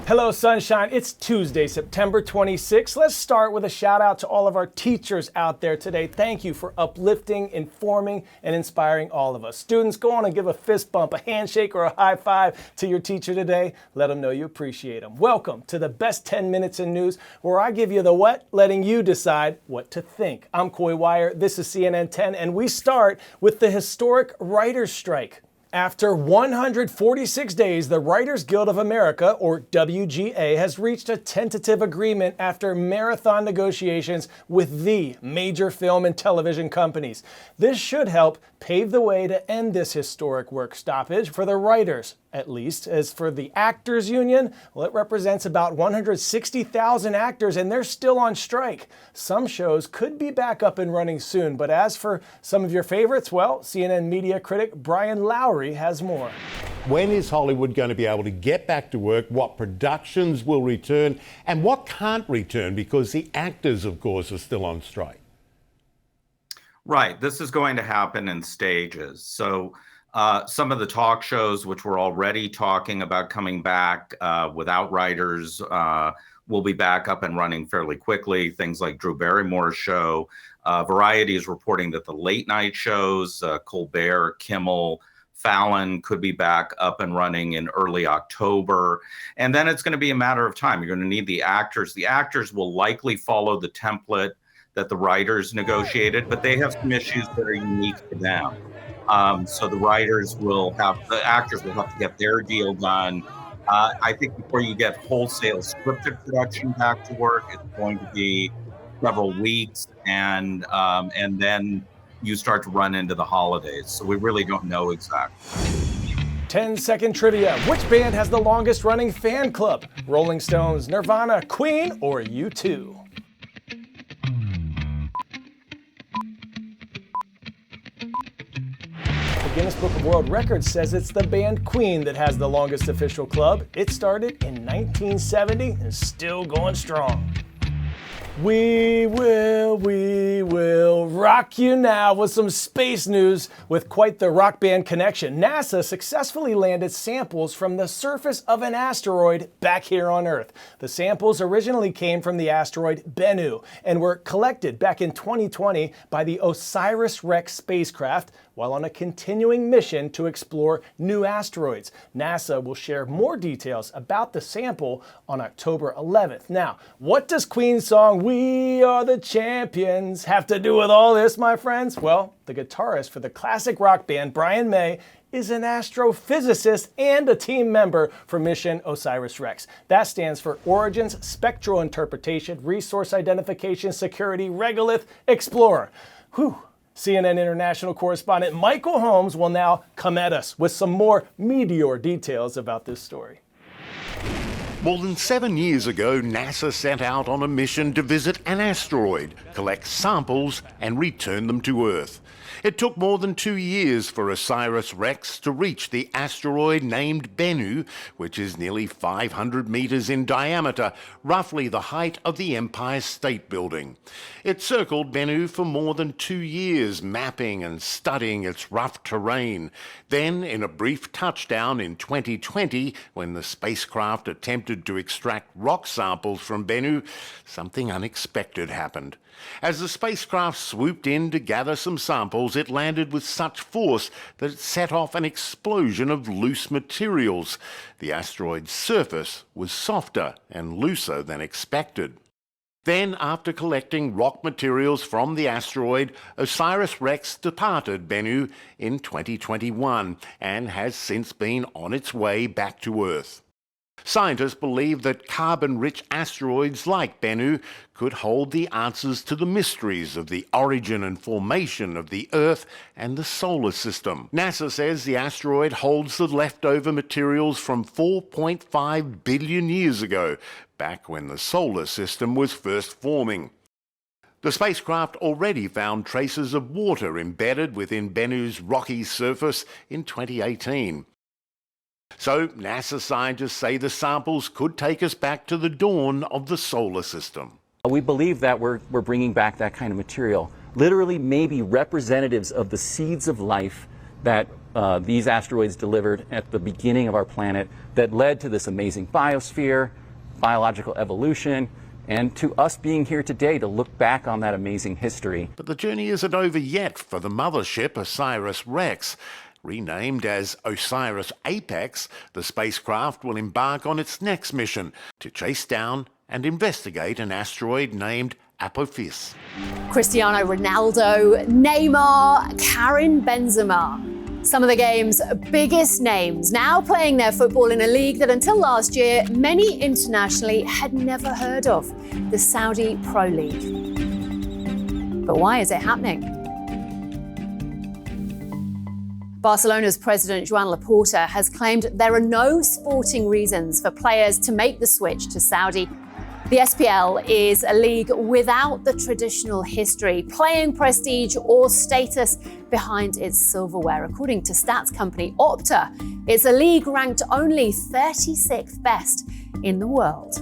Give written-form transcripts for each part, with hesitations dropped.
Hello, sunshine. It's Tuesday, September 26th. Let's start with a shout out to all of our teachers out there today. Thank you for uplifting, informing, and inspiring all of us. Students, go on and give a fist bump, a handshake, or a high five to your teacher today. Let them know you appreciate them. Welcome to the best 10 minutes in news, where I give you the what, letting you decide what to think. I'm Coy Wire. This is CNN 10, and we start with the historic writers' strike. After 146 days, the Writers Guild of America, or WGA, has reached a tentative agreement after marathon negotiations with the major film and television companies. This should help pave the way to end this historic work stoppage for the writers, at least. As for the Actors Union, well, it represents about 160,000 actors, and they're still on strike. Some shows could be back up and running soon, but as for some of your favorites, well, CNN media critic Brian Lowry has more. When is Hollywood going to be able to get back to work? What productions will return and what can't return, because the actors, of course, are still on strike? Right. This is going to happen in stages. So some of the talk shows, which we're already talking about coming back without writers, will be back up and running fairly quickly. Things like Drew Barrymore's show. Variety is reporting that the late night shows, Colbert, Kimmel, Fallon, could be back up and running in early October. And then it's going to be a matter of time. You're going to need the actors. The actors will likely follow the template that the writers negotiated, but they have some issues that are unique to them. So the actors will have to get their deal done. I think before you get wholesale scripted production back to work, it's going to be several weeks, and then you start to run into the holidays. So we really don't know exactly. 10-second trivia. Which band has the longest running fan club? Rolling Stones, Nirvana, Queen, or U2? The Guinness Book of World Records says it's the band Queen that has the longest official club. It started in 1970 and is still going strong. We will rock you now with some space news with quite the rock band connection. NASA successfully landed samples from the surface of an asteroid back here on Earth. The samples originally came from the asteroid Bennu and were collected back in 2020 by the OSIRIS-REx spacecraft while on a continuing mission to explore new asteroids. NASA will share more details about the sample on October 11th. Now, what does Queen's song "We Are the Champions" have to do with all this, my friends? Well, the guitarist for the classic rock band, Brian May, is an astrophysicist and a team member for mission OSIRIS-REx. That stands for Origins, Spectral Interpretation, Resource Identification, Security, Regolith, Explorer. Whew. CNN international correspondent Michael Holmes will now come at us with some more meteor details about this story. More than 7 years ago, NASA set out on a mission to visit an asteroid, collect samples, and return them to Earth. It took more than 2 years for OSIRIS-REx to reach the asteroid named Bennu, which is nearly 500 meters in diameter, roughly the height of the Empire State Building. It circled Bennu for more than 2 years, mapping and studying its rough terrain. Then, in a brief touchdown in 2020, when the spacecraft attempted to extract rock samples from Bennu, something unexpected happened. As the spacecraft swooped in to gather some samples, it landed with such force that it set off an explosion of loose materials. The asteroid's surface was softer and looser than expected. Then, after collecting rock materials from the asteroid, OSIRIS-REx departed Bennu in 2021 and has since been on its way back to Earth. Scientists believe that carbon-rich asteroids like Bennu could hold the answers to the mysteries of the origin and formation of the Earth and the solar system. NASA says the asteroid holds the leftover materials from 4.5 billion years ago, back when the solar system was first forming. The spacecraft already found traces of water embedded within Bennu's rocky surface in 2018. So NASA scientists say the samples could take us back to the dawn of the solar system. We believe that we're bringing back that kind of material, literally maybe representatives of the seeds of life that these asteroids delivered at the beginning of our planet that led to this amazing biosphere, biological evolution, and to us being here today to look back on that amazing history. But the journey isn't over yet for the mothership OSIRIS-REx. Renamed as OSIRIS-APEX, the spacecraft will embark on its next mission to chase down and investigate an asteroid named Apophis. Cristiano Ronaldo, Neymar, Karim Benzema. Some of the game's biggest names now playing their football in a league that until last year, many internationally had never heard of, the Saudi Pro League. But why is it happening? Barcelona's president Joan Laporta has claimed there are no sporting reasons for players to make the switch to Saudi. The SPL is a league without the traditional history, playing prestige or status behind its silverware. According to stats company Opta, it's a league ranked only 36th best in the world.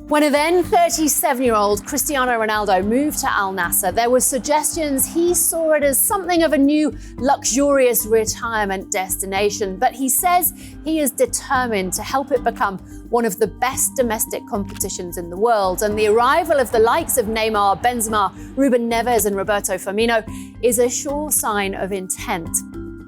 When a then 37-year-old Cristiano Ronaldo moved to Al Nassr, there were suggestions he saw it as something of a new luxurious retirement destination, but he says he is determined to help it become one of the best domestic competitions in the world. And the arrival of the likes of Neymar, Benzema, Ruben Neves and Roberto Firmino is a sure sign of intent.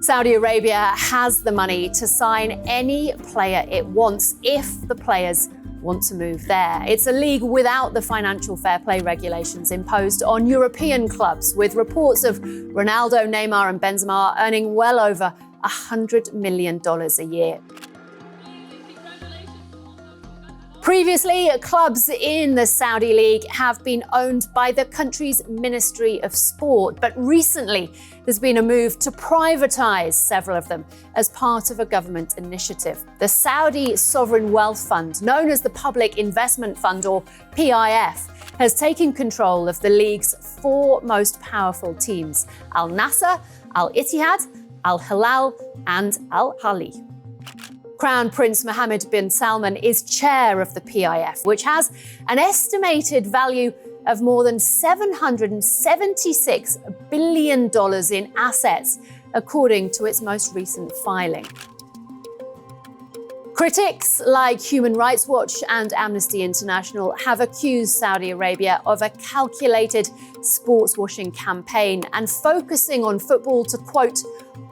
Saudi Arabia has the money to sign any player it wants if the players want to move there. It's a league without the financial fair play regulations imposed on European clubs, with reports of Ronaldo, Neymar and Benzema earning well over $100 million a year. Previously, clubs in the Saudi League have been owned by the country's Ministry of Sport, but recently there's been a move to privatise several of them as part of a government initiative. The Saudi Sovereign Wealth Fund, known as the Public Investment Fund or PIF, has taken control of the league's four most powerful teams: Al Nassr, Al Ittihad, Al Hilal and Al Ahly. Crown Prince Mohammed bin Salman is chair of the PIF, which has an estimated value of more than $776 billion in assets, according to its most recent filing. Critics like Human Rights Watch and Amnesty International have accused Saudi Arabia of a calculated sports washing campaign and focusing on football to, quote,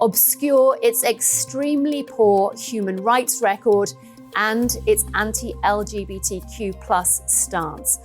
obscure its extremely poor human rights record and its anti-LGBTQ+ stance.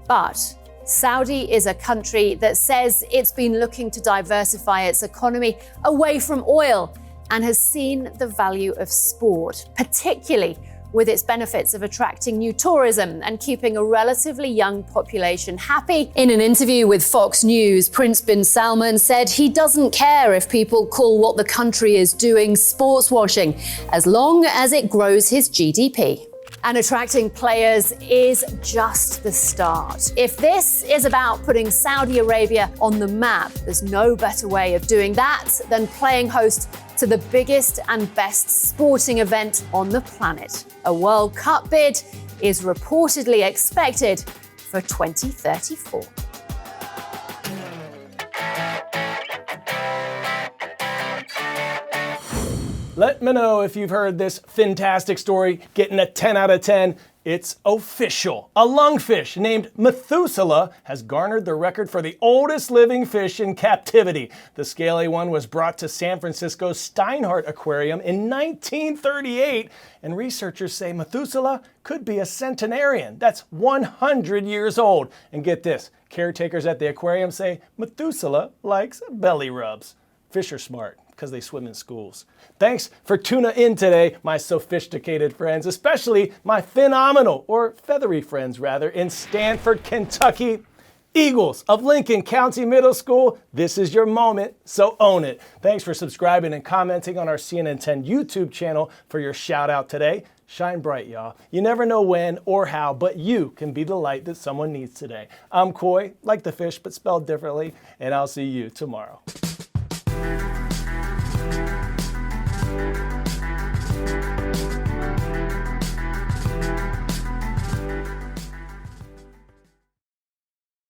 But Saudi is a country that says it's been looking to diversify its economy away from oil and has seen the value of sport, particularly with its benefits of attracting new tourism and keeping a relatively young population happy. In an interview with Fox News, Prince bin Salman said he doesn't care if people call what the country is doing sports washing, as long as it grows his GDP. And attracting players is just the start. If this is about putting Saudi Arabia on the map, there's no better way of doing that than playing host to the biggest and best sporting event on the planet. A World Cup bid is reportedly expected for 2034. Let me know if you've heard this fantastic story, getting a 10 out of 10. It's official. A lungfish named Methuselah has garnered the record for the oldest living fish in captivity. The scaly one was brought to San Francisco's Steinhardt Aquarium in 1938, and researchers say Methuselah could be a centenarian. That's 100 years old. And get this, caretakers at the aquarium say Methuselah likes belly rubs. Fish are smart because they swim in schools. Thanks for tuning in today, my sophisticated friends, especially my phenomenal, or feathery friends rather, in Stanford, Kentucky. Eagles of Lincoln County Middle School, this is your moment, so own it. Thanks for subscribing and commenting on our CNN 10 YouTube channel for your shout out today. Shine bright, y'all. You never know when or how, but you can be the light that someone needs today. I'm Coy, like the fish, but spelled differently, and I'll see you tomorrow.